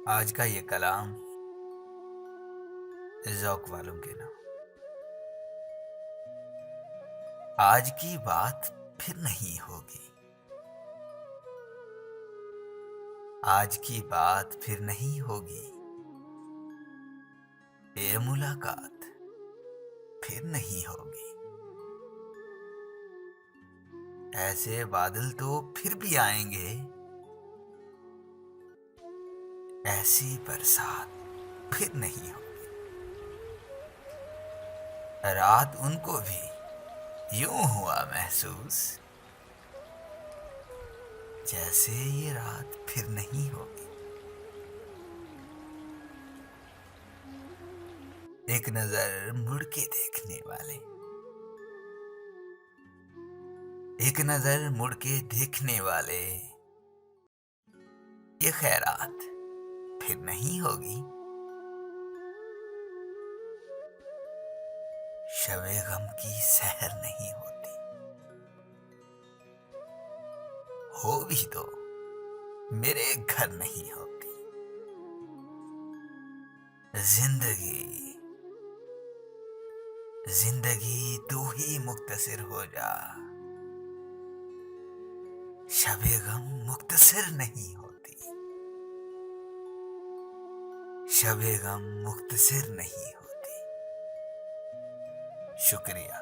आज का ये कलाम ज़ौक वालों के नाम। आज की बात फिर नहीं होगी। आज की बात फिर नहीं होगी। ये मुलाकात फिर नहीं होगी। ऐसे बादल तो फिर भी आएंगे। ऐसी बरसात फिर नहीं होगी। रात उनको भी यूं हुआ महसूस जैसे ये रात फिर नहीं होगी। एक नजर मुड़ के देखने वाले, एक नजर मुड़ के देखने वाले, ये खैरात फिर नहीं होगी। शबे गम की सहर नहीं होती। हो भी तो मेरे घर नहीं होती। जिंदगी जिंदगी तू ही मुख्तसर हो जा। शबे गम मुख्तसर नहीं होती। शबे गम मुख्तसर नहीं होती। शुक्रिया।